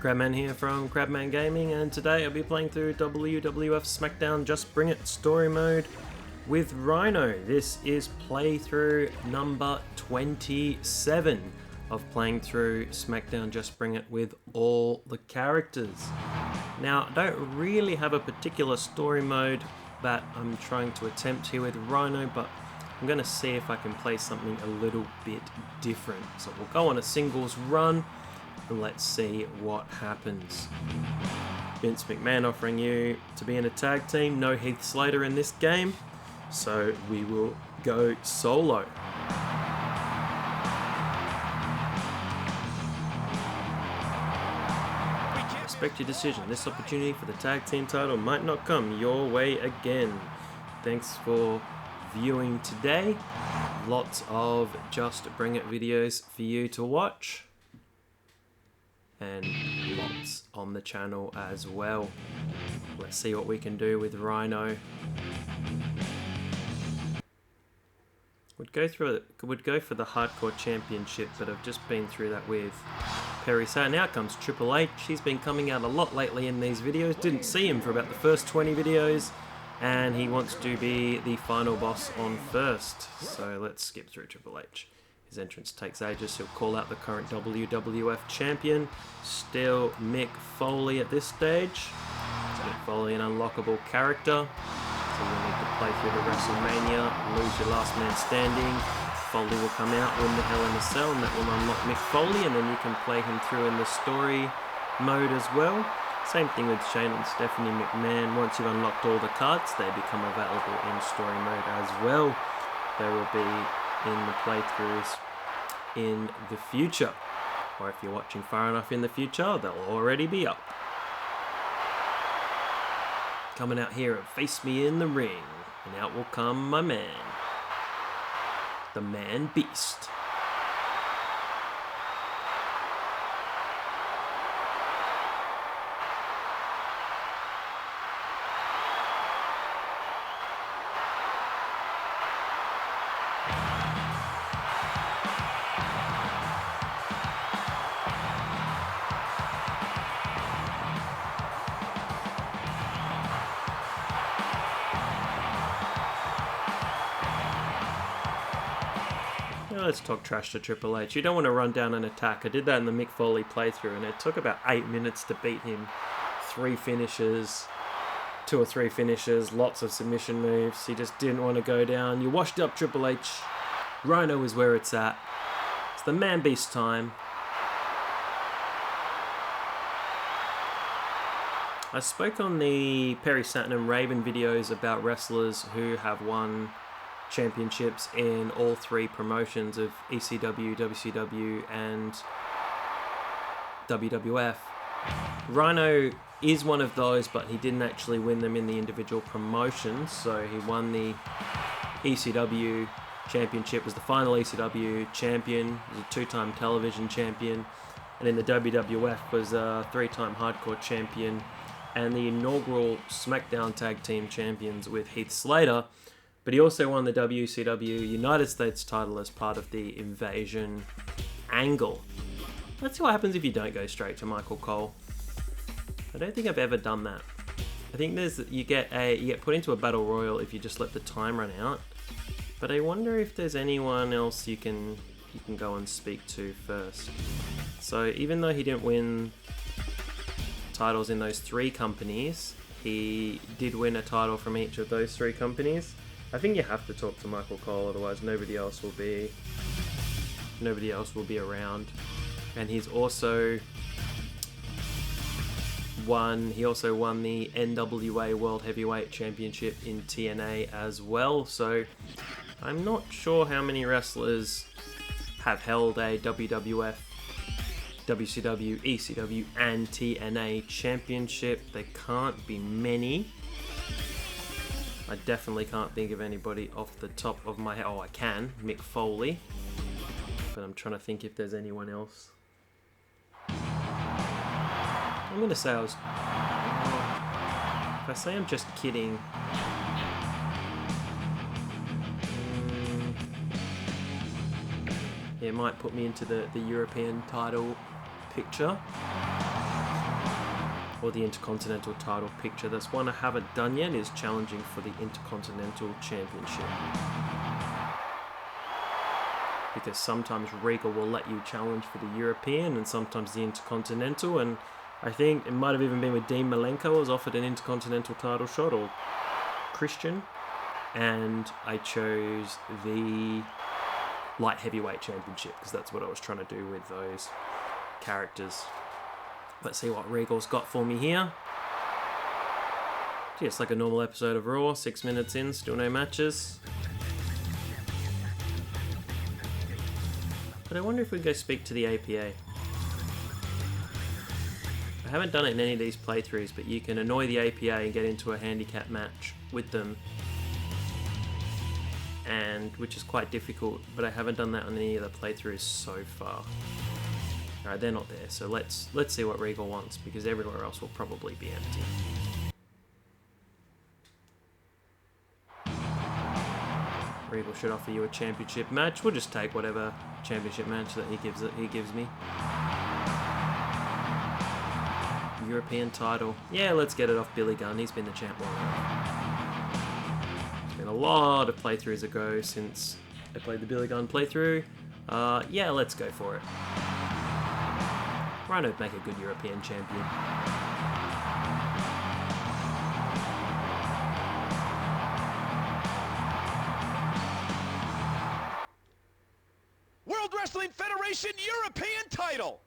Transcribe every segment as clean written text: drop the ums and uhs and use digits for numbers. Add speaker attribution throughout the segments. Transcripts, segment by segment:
Speaker 1: Crabman here from Crabman Gaming, and today I'll be playing through WWF SmackDown Just Bring It Story Mode with Rhyno. This is playthrough number 27 of playing through SmackDown Just Bring It with all the characters. Now, I don't really have a particular story mode that I'm trying to attempt here with Rhyno, but I'm going to see if I can play something a little bit different. So we'll go on a singles run and let's see what happens. Vince McMahon offering you to be in a tag team. No Heath Slater in this game, so we will go solo. Respect your decision. This opportunity for the tag team title might not come your way again. Thanks for viewing today. Lots of Just Bring It videos for you to watch, and lots on the channel as well. Let's see what we can do with Rhyno. Would go for the Hardcore Championship, but I've just been through that with Perry. So now comes Triple H. He's been coming out a lot lately in these videos. Didn't see him for about the first 20 videos, and he wants to be the final boss on first. So let's skip through Triple H. His entrance takes ages. He'll call out the current WWF champion, still Mick Foley at this stage. Mick Foley, an unlockable character, so you'll need to play through the WrestleMania, lose your last man standing. Foley will come out, win the Hell in a Cell, and that will unlock Mick Foley, and then you can play him through in the story mode as well. Same thing with Shane and Stephanie McMahon. Once you've unlocked all the cards, they become available in story mode as well. They will be in the playthroughs in the future, or if you're watching far enough in the future, they'll already be up. Coming out here and face me in the ring, and out will come my man, the Man Beast. Let's talk trash to Triple H. You don't want to run down an attack. I did that in the Mick Foley playthrough, and it took about 8 minutes to beat him. 2 or 3 finishes, lots of submission moves. He just didn't want to go down. You washed up Triple H. Rhyno is where it's at. It's the Man Beast time. I spoke on the Perry Saturn and Raven videos about wrestlers who have won championships in all 3 promotions of ECW, WCW, and WWF. Rhyno is one of those, but he didn't actually win them in the individual promotions. So he won the ECW championship, was the final ECW champion, was a 2-time television champion, and in the WWF was a 3-time hardcore champion, and the inaugural SmackDown Tag Team Champions with Heath Slater. But he also won the WCW United States title as part of the Invasion angle. Let's see what happens if you don't go straight to Michael Cole. I don't think I've ever done that. I think you get put into a battle royal if you just let the time run out. But I wonder if there's anyone else you can go and speak to first. So even though he didn't win titles in those 3 companies, he did win a title from each of those 3 companies. I think you have to talk to Michael Cole, otherwise nobody else will be around. And he's also won the NWA World Heavyweight Championship in TNA as well. So I'm not sure how many wrestlers have held a WWF, WCW, ECW, and TNA championship. There can't be many. I definitely can't think of anybody off the top of my head. Oh, I can. Mick Foley. But I'm trying to think if there's anyone else. I'm going to say if I say I'm just kidding, it might put me into the European title picture. or the Intercontinental title picture. That's one I haven't done yet, is challenging for the Intercontinental Championship. Because sometimes Regal will let you challenge for the European and sometimes the Intercontinental, and I think it might have even been with Dean Malenko was offered an Intercontinental title shot, or Christian, and I chose the Light Heavyweight Championship because that's what I was trying to do with those characters. Let's see what Regal's got for me here. Just like a normal episode of Raw, 6 minutes in, still no matches. But I wonder if we go speak to the APA. I haven't done it in any of these playthroughs, but you can annoy the APA and get into a handicap match with them, and which is quite difficult, but I haven't done that on any of the playthroughs so far. Alright, they're not there, so let's see what Regal wants, because everywhere else will probably be empty. Regal should offer you a championship match. We'll just take whatever championship match that he gives me. European title. Yeah, let's get it off Billy Gunn. He's been the champ long enough. It's been a lot of playthroughs ago since I played the Billy Gunn playthrough. Yeah, let's go for it. Rhyno would make a good European champion.
Speaker 2: World Wrestling Federation European title.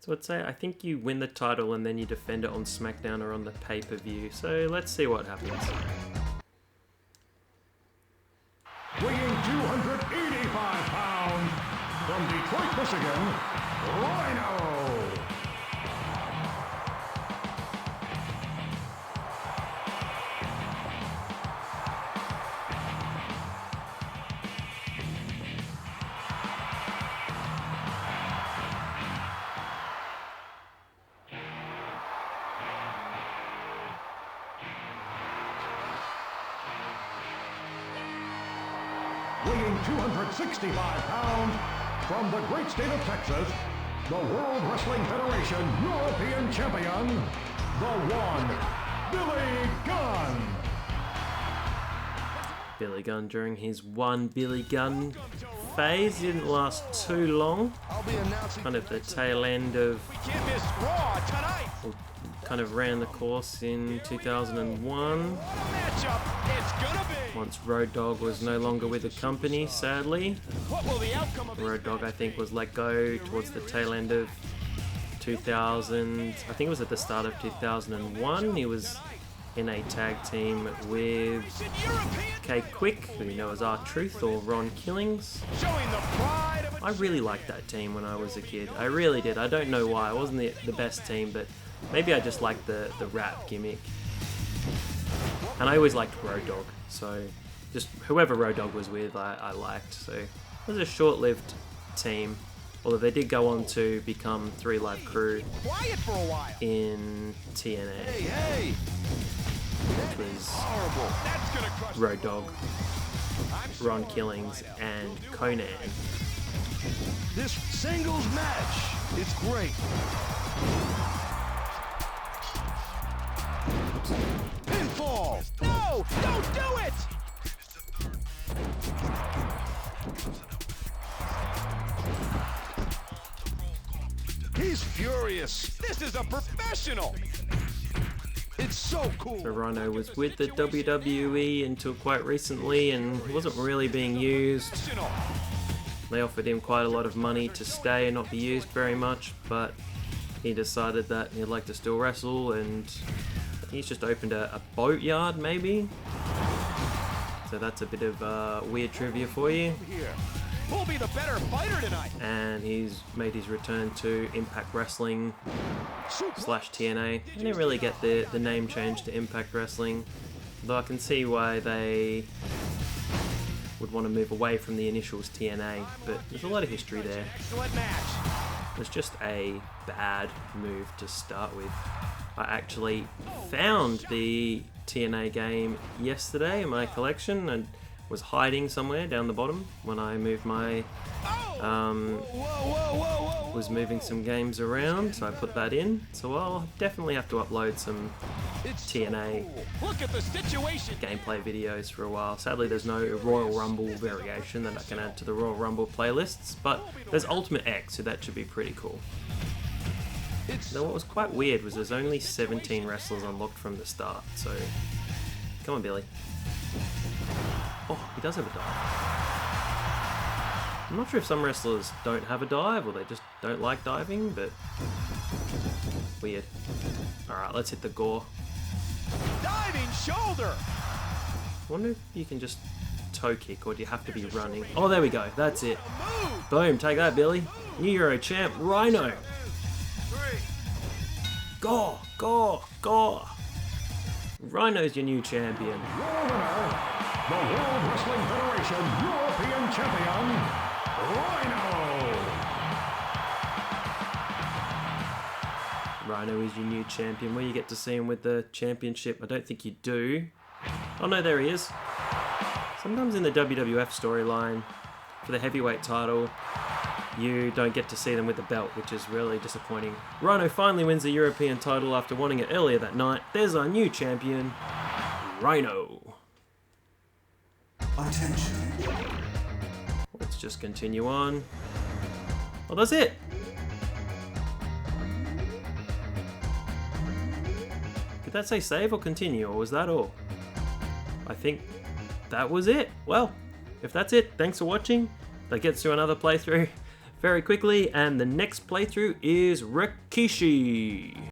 Speaker 1: So I'd say I think you win the title and then you defend it on SmackDown or on the pay-per-view. So let's see what happens.
Speaker 3: Weighing 285 pounds, from Detroit, Michigan, Rhyno. Weighing 265 pounds, from the great state of Texas, the World Wrestling Federation European Champion, the one, Billy Gunn.
Speaker 1: Billy Gunn during his one Billy Gunn phase didn't last too long. Kind of the tail end of, kind of ran the course in 2001. Once Road Dogg was no longer with the company, sadly. Road Dogg, I think, was let go towards the tail end of 2000. I think it was at the start of 2001. He was in a tag team with K Quick, who you know as R-Truth or Ron Killings. I really liked that team when I was a kid. I really did. I don't know why. It wasn't the best team, but maybe I just liked the rap gimmick. And I always liked Road Dogg, so just whoever Road Dogg was with, I liked. So it was a short-lived team, although they did go on to become Three Live Crew in TNA, which was Road Dogg, Ron Killings, and Conan.
Speaker 2: This singles match is great. Pinfall! No! Don't do it! He's furious. This is a professional. It's so cool.
Speaker 1: So Rhyno was with the WWE until quite recently and wasn't really being used. They offered him quite a lot of money to stay and not be used very much, but he decided that he'd like to still wrestle, and he's just opened a boat yard, maybe. So that's a bit of weird trivia for you.
Speaker 2: Who'll be the better fighter tonight?
Speaker 1: And he's made his return to Impact Wrestling / TNA. I didn't really get the name change to Impact Wrestling, though I can see why they would want to move away from the initials TNA, but there's a lot of history there. It was just a bad move to start with. I actually found the TNA game yesterday in my collection, and was hiding somewhere down the bottom when I moved my was moving some games around, so I put that in. So I'll definitely have to upload some TNA
Speaker 2: Look at the situation.
Speaker 1: gameplay videos for a while. Sadly, there's no Royal Rumble variation that I can add to the Royal Rumble playlists, but there's Ultimate X, so that should be pretty cool. Now, what was quite weird was there's only 17 wrestlers unlocked from the start, so come on, Billy. Oh, he does have a dive. I'm not sure if some wrestlers don't have a dive or they just don't like diving, but weird. Alright, let's hit the gore.
Speaker 2: Diving shoulder.
Speaker 1: I wonder if you can just toe kick or do you have to be running? Oh, there we go. That's it.
Speaker 2: Move.
Speaker 1: Boom, take that, Billy. New Euro champ, Rhyno.
Speaker 2: 3.
Speaker 1: Gore, gore, gore. Rhyno's your new champion.
Speaker 3: Your winner, the World Wrestling Federation European Champion, Rhyno.
Speaker 1: Rhyno is your new champion. Where you get to see him with the championship, I don't think you do. Oh no, there he is. Sometimes in the WWF storyline, for the heavyweight title, you don't get to see them with the belt, which is really disappointing. Rhyno finally wins the European title after wanting it earlier that night. There's our new champion, Rhyno.
Speaker 4: Attention.
Speaker 1: Let's just continue on. Oh, that's it. Did that say save or continue, or was that all? I think that was it. Well, if that's it, thanks for watching. That gets to another playthrough very quickly, and the next playthrough is Rikishi.